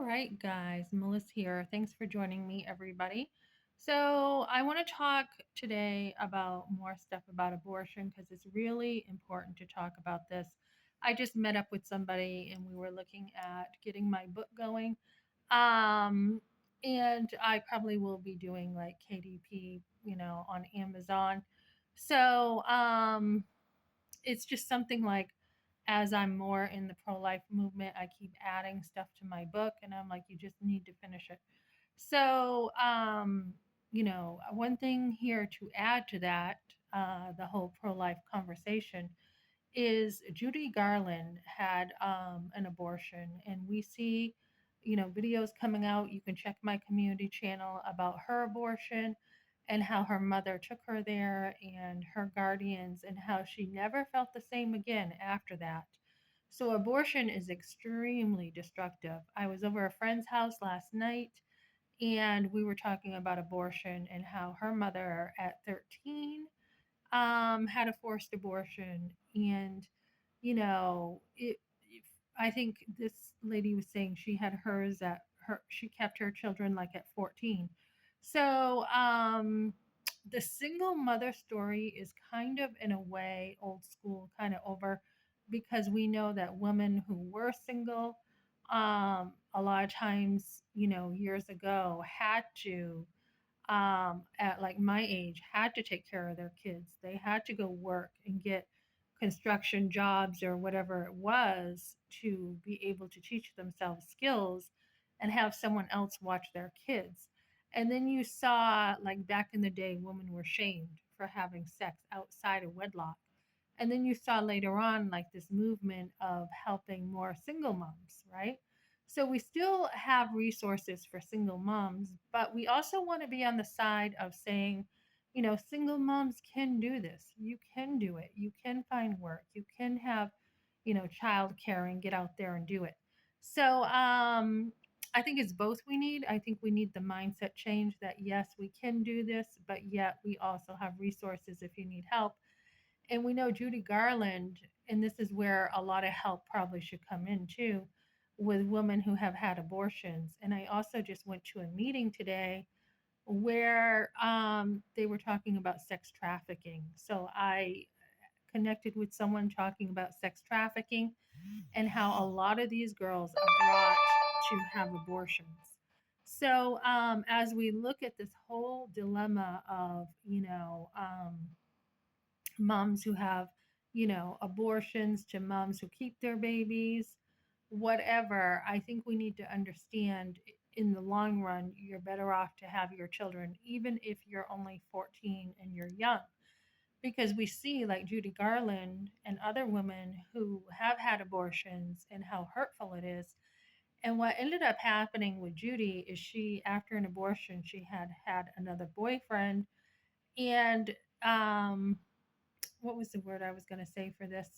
All right, guys, Melissa here. Thanks for joining me, everybody. So, I want to talk today about more stuff about abortion because it's really important to talk about this. I just met up with somebody and we were looking at getting my book going. Um, and I probably will be doing like KDP, on Amazon. So, it's just something like as I'm more in the pro life movement, I keep adding stuff to my book, and I'm like, you just need to finish it. So, one thing here to add to that, the whole pro life conversation is Judy Garland had an abortion, and we see, videos coming out. You can check my community channel about her abortion and how her mother took her there and her guardians, and how she never felt the same again after that. So, abortion is extremely destructive. I was over a friend's house last night and we were talking about abortion and how her mother at 13 had a forced abortion. And I think this lady was saying she had hers at her, she kept her children like at 14. So the single mother story is kind of in a way old school, kind of over, because we know that women who were single, a lot of times, years ago had to, at like my age, had to take care of their kids. They had to go work and get construction jobs or whatever it was to be able to teach themselves skills and have someone else watch their kids. And then you saw, like back in the day, women were shamed for having sex outside of wedlock. And then you saw later on, like this movement of helping more single moms, right? So we still have resources for single moms, but we also want to be on the side of saying, single moms can do this. You can do it. You can find work. You can have, child care and get out there and do it. So I think it's both we need. I think we need the mindset change that yes, we can do this, but yet we also have resources if you need help. And we know Judy Garland, and this is where a lot of help probably should come in too, with women who have had abortions. And I also just went to a meeting today where they were talking about sex trafficking. So I connected with someone talking about sex trafficking and how a lot of these girls are brought to have abortions. So as we look at this whole dilemma of, moms who have, abortions to moms who keep their babies, whatever, I think we need to understand in the long run, you're better off to have your children, even if you're only 14 and you're young. Because we see, like Judy Garland and other women who have had abortions and how hurtful it is. And what ended up happening with Judy is she, after an abortion, she had had another boyfriend. And what was the word I was going to say for this?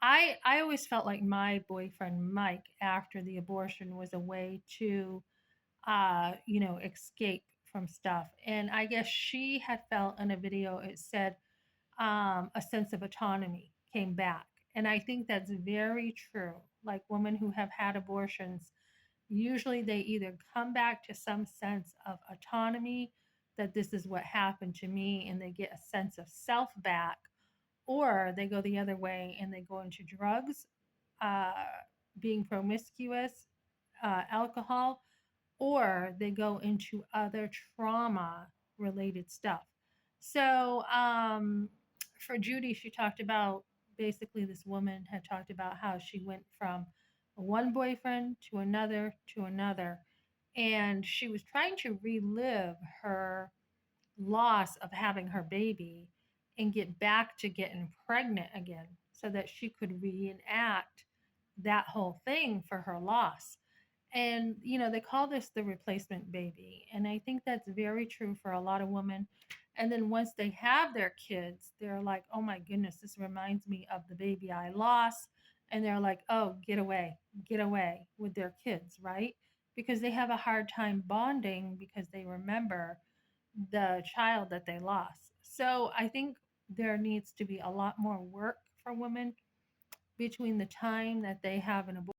I always felt like my boyfriend Mike after the abortion was a way to escape from stuff. And I guess she had felt in a video it said a sense of autonomy came back. And I think that's very true. Like women who have had abortions, usually they either come back to some sense of autonomy, that this is what happened to me, and they get a sense of self back, or they go the other way and they go into drugs, uh, being promiscuous, alcohol, or they go into other trauma related stuff. So for Judy, she talked about, basically, this woman had talked about how she went from one boyfriend to another, and she was trying to relive her loss of having her baby and get back to getting pregnant again so that she could reenact that whole thing for her loss. And, they call this the replacement baby. And I think that's very true for a lot of women. And then once they have their kids, they're like, oh my goodness, this reminds me of the baby I lost. And they're like, oh, get away with their kids, right? Because they have a hard time bonding because they remember the child that they lost. So I think there needs to be a lot more work for women between the time that they have an abortion